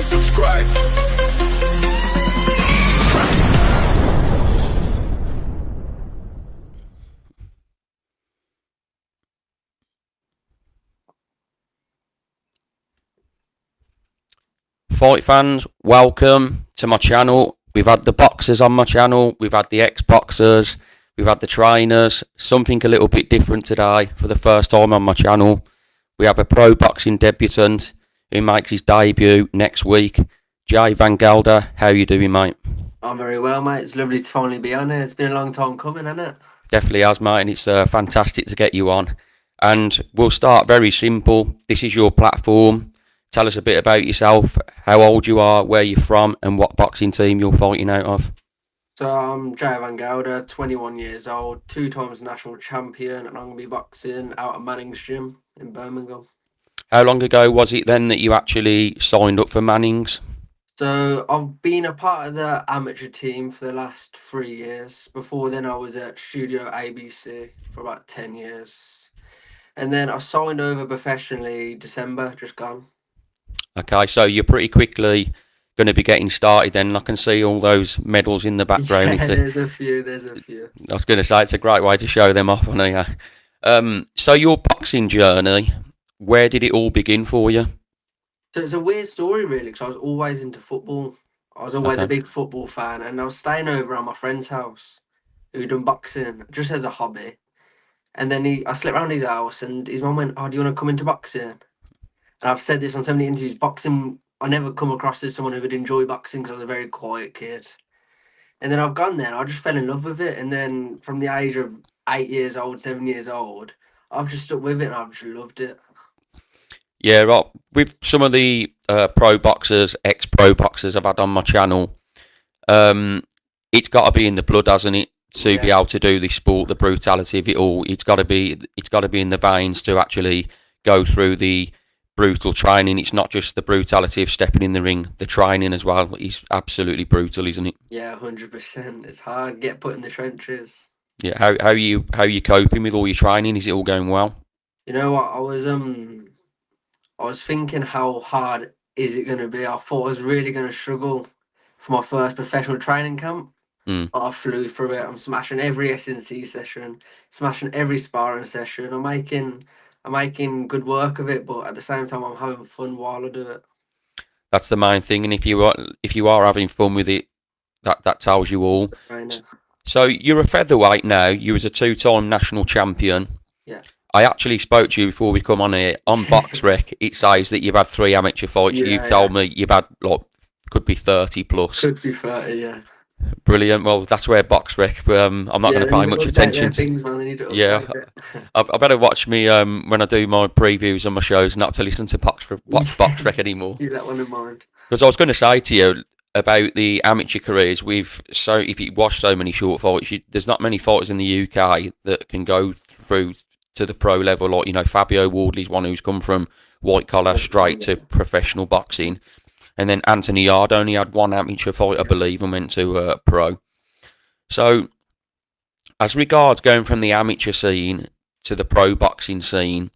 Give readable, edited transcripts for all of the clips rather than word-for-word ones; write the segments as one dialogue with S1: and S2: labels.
S1: subscribe.
S2: Fight fans, welcome to my channel. We've had the boxers on my channel, we've had the ex-boxers, we've had the trainers. Something a little bit different today for the first time on my channel. We have a pro boxing debutant who makes his debut next week. Jay Van-Gelder, how you doing, mate?
S3: I'm very well, mate. It's lovely to finally be on here. It's been a long time coming, hasn't it?
S2: Definitely has, mate, and it's fantastic to get you on. And we'll start very simple. This is your platform. Tell us a bit about yourself, how old you are, where you're from, and what boxing team you're fighting out of.
S3: So I'm Jay Van-Gelder, 21 years old, 2 times national champion, and I'm going to be boxing out at Manning's gym in Birmingham.
S2: How long ago was it then that you actually signed up for Manning's?
S3: So I've been a part of the amateur team for the last 3 years. Before then, I was at Studio ABC for about 10 years. And then I signed over professionally December, just gone.
S2: Okay, so you're pretty quickly going to be getting started then. I can see all those medals in the background.
S3: Yeah, there's a few.
S2: I was going to say, it's a great way to show them off on here. So your boxing journey, where did it all begin for you?
S3: So it's a weird story, really, because I was always into football. I was always a
S2: Okay.
S3: big football fan, and I was staying over at my friend's house who done boxing just as a hobby. And then I slept around his house, and his mum went, "Oh, do you want to come into boxing?" And I've said this on so many interviews. Boxing, I never come across as someone who would enjoy boxing because I was a very quiet kid. And then I've gone there, and I just fell in love with it. And then from the age of 8 years old, 7 years old, I've just stuck with it, and I've just loved it.
S2: Yeah, right. With some of the pro boxers, ex-pro boxers I've had on my channel, it's got to be in the blood, hasn't it, to be
S3: Yeah.
S2: able to do this sport, the brutality of it all. It's got to be in the veins to actually go through the brutal training. It's not just the brutality of stepping in the ring, the training as well is absolutely brutal, isn't it?
S3: Yeah, 100%. It's hard. Get put in the trenches.
S2: Yeah. How you coping with all your training? Is it all going well?
S3: You know what? I was thinking how hard is it going to be. I thought I was really going to struggle for my first professional training camp.
S2: Mm.
S3: But I flew through it. I'm smashing every S&C session, smashing every sparring session. I'm making good work of it, but at the same time, I'm having fun while I do it.
S2: That's the main thing. And if you are having fun with it, that tells you all.
S3: Trainer.
S2: So you're a featherweight now. You was a two-time national champion.
S3: Yeah.
S2: I actually spoke to you before we come on here. On BoxRec, it says that you've had 3 amateur fights.
S3: Yeah,
S2: You've told me you've had, like, could be 30 plus.
S3: Could be 30, yeah.
S2: Brilliant. Well, that's where BoxRec. I'm not going to pay much attention to.
S3: things, man. They need to
S2: Yeah,
S3: update it.
S2: I better watch me when I do my previews on my shows, not to listen to BoxRec anymore.
S3: Keep that one in mind.
S2: Because I was going to say to you about the amateur careers. If you watch so many short fights, there's not many fighters in the UK that can go through to the pro level. Like, Fabio Wardley's one who's come from white collar straight to professional boxing, and then Anthony Yard only had one amateur fight, I believe, and went to pro. So, as regards going from the amateur scene to the pro boxing scene,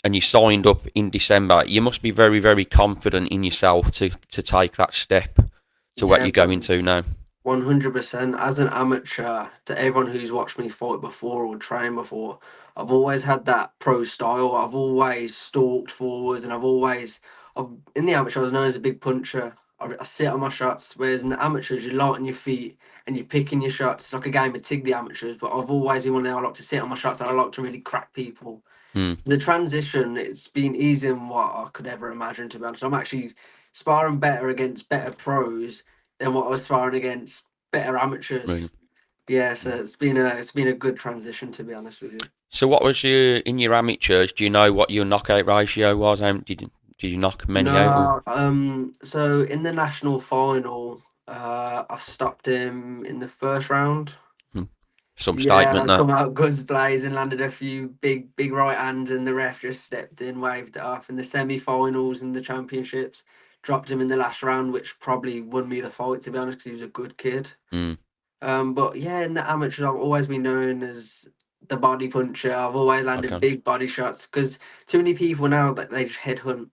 S2: and you signed up in December, you must be very, very confident in yourself to take that step to what
S3: Yeah,
S2: you're going to now.
S3: 100%. As an amateur, to everyone who's watched me fight before or train before, I've always had that pro style. I've always stalked forwards, and in the amateur, I was known as a big puncher. I sit on my shots, whereas in the amateurs, you're light on your feet and you're picking your shots. It's like a game of tig, the amateurs, but I've always been one that I like to sit on my shots and I like to really crack people.
S2: Hmm.
S3: The transition, it's been easier than what I could ever imagine, to be honest. I'm actually sparring better against better pros than what I was sparring against better amateurs.
S2: Right.
S3: Yeah, so it's been a good transition, to be honest with you.
S2: So, what was in your amateurs? Do you know what your knockout ratio was? Did you knock many out?
S3: No, so in the national final, I stopped him in the first round.
S2: Hmm. Some
S3: Yeah,
S2: statement
S3: I
S2: there.
S3: come out guns blazing, landed a few big right hands, and the ref just stepped in, waved it off. In the semi-finals and the championships, dropped him in the last round, which probably won me the fight, to be honest, because he was a good kid.
S2: Hmm.
S3: But yeah, in the amateurs, I've always been known as the body puncher. I've always landed
S2: Okay.
S3: big body shots because too many people now that they just headhunt.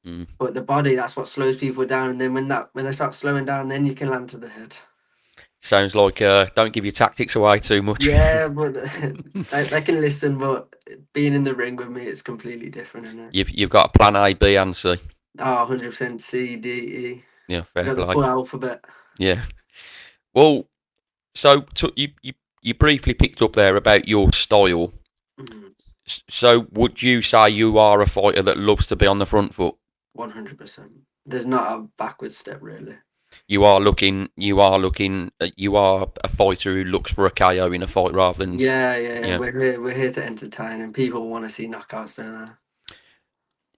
S2: Mm.
S3: But the body, that's what slows people down. And then when they start slowing down, then you can land to the head.
S2: Sounds like don't give your tactics away too much.
S3: Yeah, but they can listen. But being in the ring with me, it's completely different, isn't it?
S2: You've got a plan A, B, and C.
S3: Oh, 100% C, D, E.
S2: Yeah,
S3: You
S2: fair
S3: got the
S2: play.
S3: full alphabet.
S2: Yeah. Well, so you briefly picked up there about your style.
S3: Mm,
S2: So would you say you are a fighter that loves to be on the front foot?
S3: 100%. There's not a backward step, really.
S2: You are looking. You are looking. You are a fighter who looks for a KO in a fight rather than.
S3: Yeah.
S2: Yeah.
S3: We're here to entertain, and people want to see knockouts, don't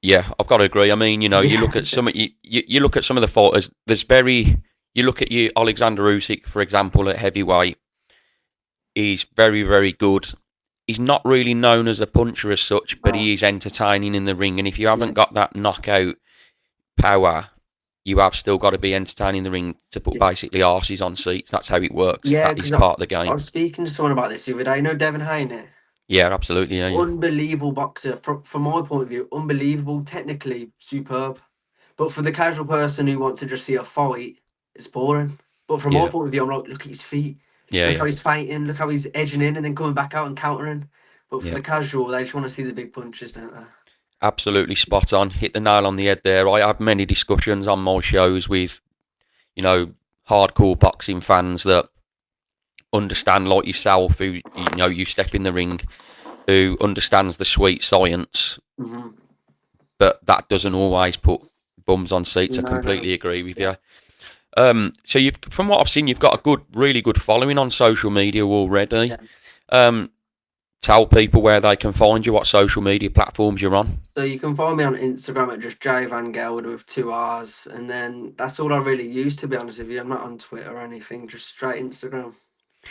S2: Yeah, I've got to agree. I mean,
S3: they?
S2: you
S3: Yeah.
S2: look at you look at some of the fighters. There's very you look at you Alexander Usyk, for example, at heavyweight. He's very good. He's not really known as a puncher as such, but
S3: Oh,
S2: he is entertaining in the ring. And if you
S3: yeah.
S2: haven't got that knockout power, you have still got to be entertaining in the ring to put
S3: Yeah.
S2: basically arses on seats. That's how it works.
S3: Yeah,
S2: That is
S3: because
S2: part of the
S3: I
S2: game.
S3: was speaking to someone about this the other day. You know Devin Haney?
S2: Yeah, absolutely. Yeah.
S3: Unbelievable boxer. From my point of view, unbelievable, technically superb. But for the casual person who wants to just see a fight, it's boring. But from my
S2: Yeah.
S3: point of view, I'm like, look at his feet.
S2: Yeah.
S3: Look how
S2: Yeah.
S3: he's fighting. Look how he's edging in and then coming back out and countering. But for
S2: Yeah.
S3: the casual, they just want to see the big punches, don't they?
S2: Absolutely spot on. Hit the nail on the head there. I have many discussions on my shows with hardcore boxing fans that understand, like yourself, who you step in the ring, who understands the sweet science,
S3: Mm-hmm.
S2: but that doesn't always put bums on seats. I
S3: No.
S2: completely agree with
S3: Yeah.
S2: you. So from what I've seen, you've got a really good following on social media already.
S3: Yeah.
S2: Um, tell people where they can find you, what social media platforms you're on.
S3: So you can follow me on Instagram at just J Van-Gelder with 2 R's, and then that's all I really use, to be honest with you. I'm not on Twitter or anything, just straight Instagram.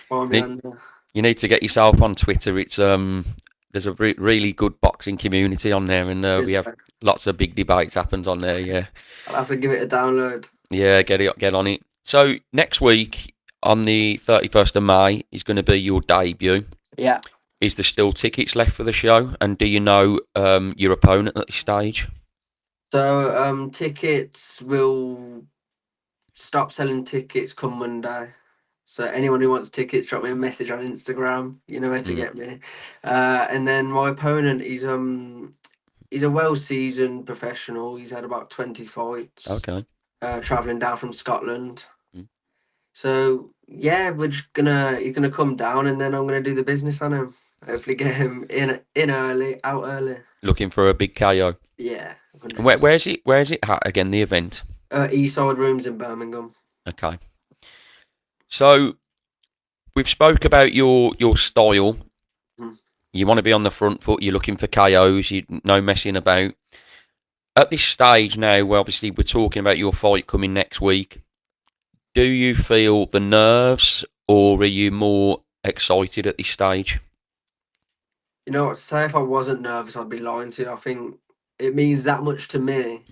S3: Follow
S2: You
S3: me
S2: need,
S3: on
S2: you need to get yourself on Twitter. It's there's a really good boxing community on there, and we have
S3: there.
S2: lots of big debates happens on there. Yeah,
S3: I'll have to give it a download.
S2: yeah, get on it. So next week on the 31st of May is going to be your debut.
S3: Yeah.
S2: Is there still tickets left for the show? And do you know your opponent at this stage?
S3: So tickets will stop selling tickets come Monday. So anyone who wants tickets, drop me a message on Instagram. You know where to
S2: Mm,
S3: get me. And then my opponent, he's a well seasoned professional. He's had about 20 fights.
S2: okay.
S3: Traveling down from Scotland.
S2: Mm.
S3: So yeah, he's gonna come down, and then I'm gonna do the business on him. Hopefully get him in early, out early.
S2: Looking for a big KO.
S3: Yeah,
S2: And
S3: 100%.
S2: where's it at again? The event.
S3: Eastside Rooms in Birmingham.
S2: Okay. So we've spoke about your style.
S3: Hmm.
S2: You want to be on the front foot. You're looking for KOs. You no messing about. At this stage now, well, obviously we're talking about your fight coming next week. Do you feel the nerves, or are you more excited at this stage?
S3: You know what? Say if I wasn't nervous, I'd be lying to you. I think it means that much to me.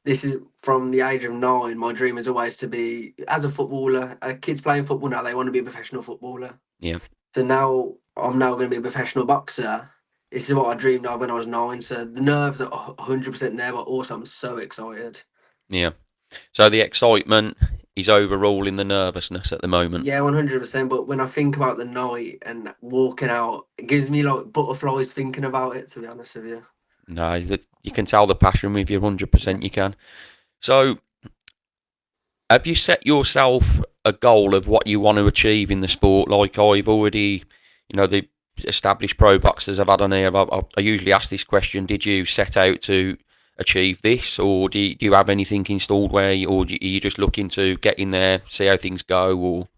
S3: This is from the age of 9. My dream is always to be, as a footballer. Kids playing football now, they want to be a professional footballer.
S2: Yeah.
S3: So now I'm now going to be a professional boxer. This is what I dreamed of when I was 9. So the nerves are 100% there, but also I'm so excited.
S2: Yeah. So the excitement is overruling the nervousness at the moment.
S3: Yeah, 100%. But when I think about the night and walking out, it gives me like butterflies thinking about it, to be honest with you.
S2: No, you can tell the passion with you 100%. You can. So, have you set yourself a goal of what you want to achieve in the sport? Like I've already, the established pro boxers I've had on here, I usually ask this question: did you set out to achieve this, or do you have anything installed where, or are you just looking to get in there, see how things go, or?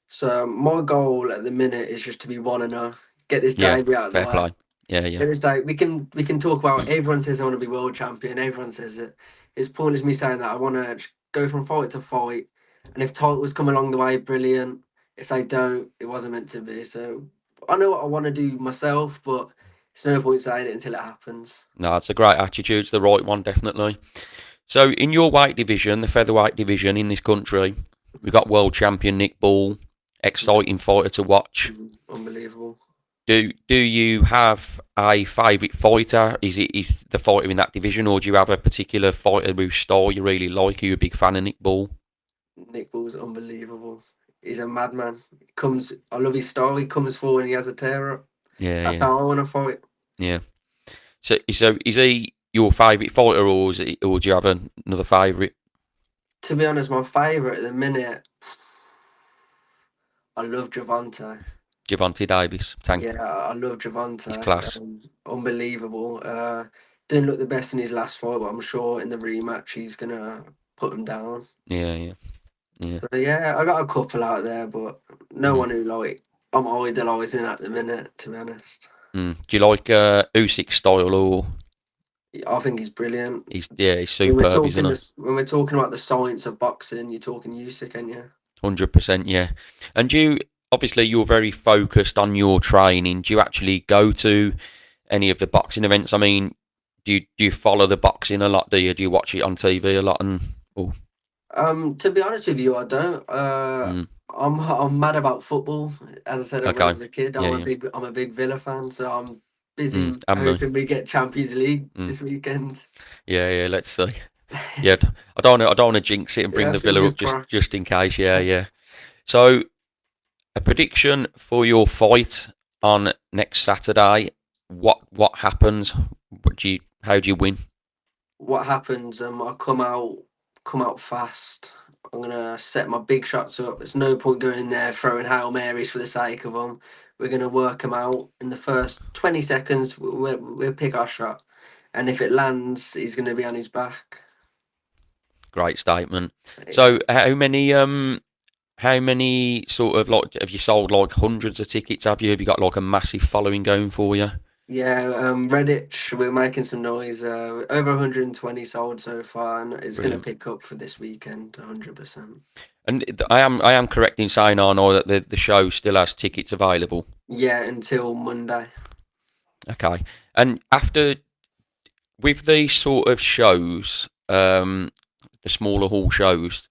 S3: So my goal at the minute is just to be 1-0, get this
S2: Yeah,
S3: debut out of the
S2: fair
S3: way.
S2: play. Yeah.
S3: Get this day. We can talk about. Everyone says I want to be world champion. Everyone says it. It's pointless me saying that. I want to go from fight to fight, and if titles come along the way, brilliant. If they don't, it wasn't meant to be. So I know what I want to do myself, but it's no point saying it until it happens.
S2: No, it's a great attitude. It's the right one, definitely. So, in your weight division, the featherweight division in this country, we've got world champion Nick Ball, exciting fighter to watch.
S3: Unbelievable.
S2: Do you have a favourite fighter? Is the fighter in that division, or do you have a particular fighter whose style you really like? Are you a big fan of Nick Ball?
S3: Nick Ball's unbelievable. He's a madman. I love his style. He comes forward and he has a tear up.
S2: Yeah,
S3: That's
S2: yeah,
S3: how I want to fight.
S2: yeah. So is he your favourite fighter, or do you have another favourite?
S3: To be honest, my favourite at the minute, I love Javante.
S2: Javante Davis.
S3: Yeah, I love
S2: He's
S3: Javante.
S2: class.
S3: Unbelievable. Didn't look the best in his last fight, but I'm sure in the rematch he's gonna put him down.
S2: Yeah, yeah, yeah.
S3: So yeah, I got a couple out there, but no
S2: Mhm.
S3: one who like I'm idolising at the minute. To be honest,
S2: Do you like Usyk's style, or
S3: I think he's brilliant.
S2: he's superb, isn't he?
S3: When we're talking about the science of boxing, you're talking Usyk, ain't you?
S2: 100%, yeah. And obviously you're very focused on your training. Do you actually go to any of the boxing events? I mean, do you follow the boxing a lot? Do you watch it on TV a lot? And oh,
S3: To be honest with you, I don't.
S2: mm,
S3: I'm mad about football. As I said when I
S2: okay,
S3: was a kid,
S2: yeah, yeah,
S3: I'm a big Villa fan, so I'm busy
S2: and me,
S3: hoping we get Champions League
S2: mm,
S3: this weekend.
S2: yeah, yeah. Let's see. Yeah, I don't want to jinx it and bring
S3: Yeah,
S2: the Villa
S3: fingers
S2: up just
S3: crossed.
S2: in case. Yeah, yeah. So a prediction for your fight on next Saturday. What happens? How do you win?
S3: What happens? I come out fast. I'm gonna set my big shots up. There's no point going in there throwing Hail Marys for the sake of them. We're gonna work them out in the first 20 seconds. We'll pick our shot, and if it lands, he's gonna be on his back.
S2: Great statement.
S3: Yeah,
S2: So how many sort of like have you sold like hundreds of tickets? Have you got like a massive following going for you?
S3: yeah. Redditch, we're making some noise. Over 120 sold so far, and it's gonna
S2: Brilliant.
S3: pick up for this weekend, 100%.
S2: And I am correct in saying, I know that the show still has tickets available.
S3: Yeah, until Monday.
S2: Okay. And after with these sort of shows, the smaller hall shows,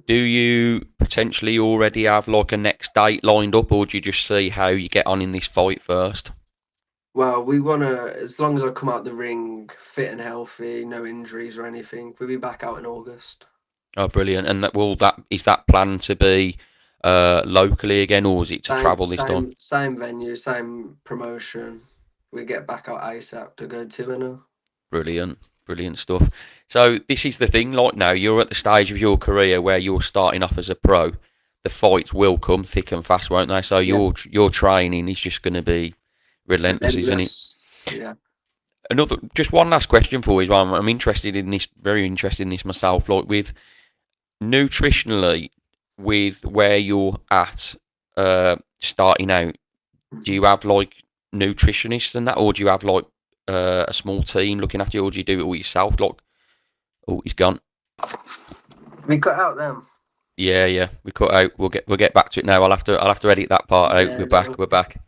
S2: do you potentially already have like a next date lined up, or do you just see how you get on in this fight first?
S3: Well, we want to, as long as I come out the ring fit and healthy, no injuries or anything, we'll be back out in August.
S2: Oh, brilliant! And that is that planned to be locally again, or is it to travel this time?
S3: Same venue, same promotion. We get back out ASAP to go to and
S2: Brilliant, brilliant stuff. So this is the thing. Like now, you're at the stage of your career where you're starting off as a pro. The fights will come thick and fast, won't they? So
S3: yeah,
S2: your training is just going to be relentless, isn't it?
S3: relentless. Yeah.
S2: Just one last question for you. As well. I'm interested in this, very interested in this myself. Like with nutritionally, with where you're at, starting out, do
S3: Mhm.
S2: you have like nutritionists and that, or do you have like a small team looking after you, or do you do it all yourself? Like, oh, he's gone.
S3: We cut out them.
S2: Yeah, yeah. We cut out. We'll get back to it now. I'll have to edit that part out.
S3: Yeah,
S2: We're back.
S3: no.
S2: We're back.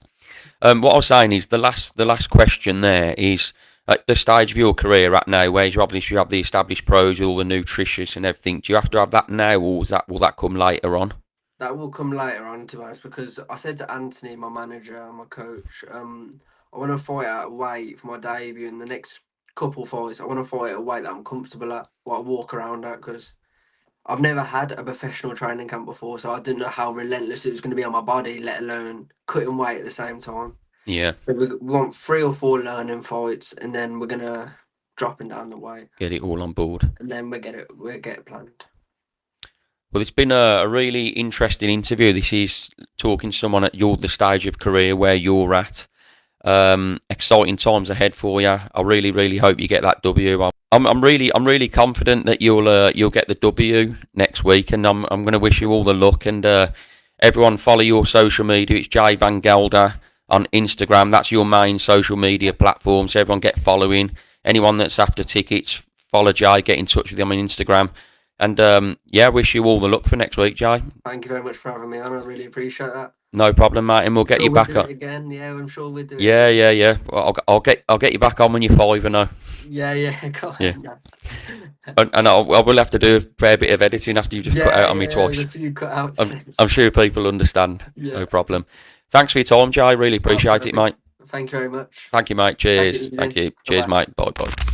S2: What I was saying is the last question there is at the stage of your career at now, where you obviously have the established pros, all the nutritious and everything. Do you have to have that now, or will that come later on?
S3: That will come later on, to be honest, because I said to Anthony, my manager, my coach, I want to fight at a weight for my debut in the next couple fights. I want to fight at a weight that I'm comfortable at, what I walk around at, because I've never had a professional training camp before, so I didn't know how relentless it was going to be on my body, let alone cutting weight at the same time.
S2: Yeah,
S3: So we want 3 or 4 learning fights, and then we're gonna dropping down the weight,
S2: get it all on board.
S3: and then we get it planned.
S2: Well, it's been a really interesting interview. This is talking to someone at the stage of career where you're at. Exciting times ahead for you. I really, really hope you get that W. I'm really confident that you'll get the W next week, and I'm going to wish you all the luck. And everyone, follow your social media. It's Jay Van-Gelder on Instagram. That's your main social media platform. So everyone get following. Anyone that's after tickets, follow Jay. Get in touch with him on Instagram. And yeah, wish you all the luck for next week, Jay.
S3: Thank you very much for having me on. I really appreciate that.
S2: No problem, mate, and we'll
S3: I'm
S2: get
S3: sure
S2: you
S3: we'll
S2: back
S3: do it
S2: on.
S3: again. Yeah, I'm sure we'll do it
S2: Yeah,
S3: again.
S2: yeah, yeah. Well, I'll get you back on when you're 5-0.
S3: Yeah, yeah, go
S2: Yeah,
S3: ahead.
S2: and I will have to do a fair bit of editing after you've just cut
S3: Yeah,
S2: out on me
S3: yeah, there's
S2: twice.
S3: a few cutouts.
S2: I'm sure people understand.
S3: Yeah,
S2: No problem. Thanks for your time, Jay. Really
S3: no
S2: appreciate it,
S3: problem.
S2: mate.
S3: Thank you very much.
S2: Thank you, mate.
S3: Take it
S2: Cheers.
S3: easy.
S2: Thank you. Cheers,
S3: Bye-bye.
S2: mate. Bye bye.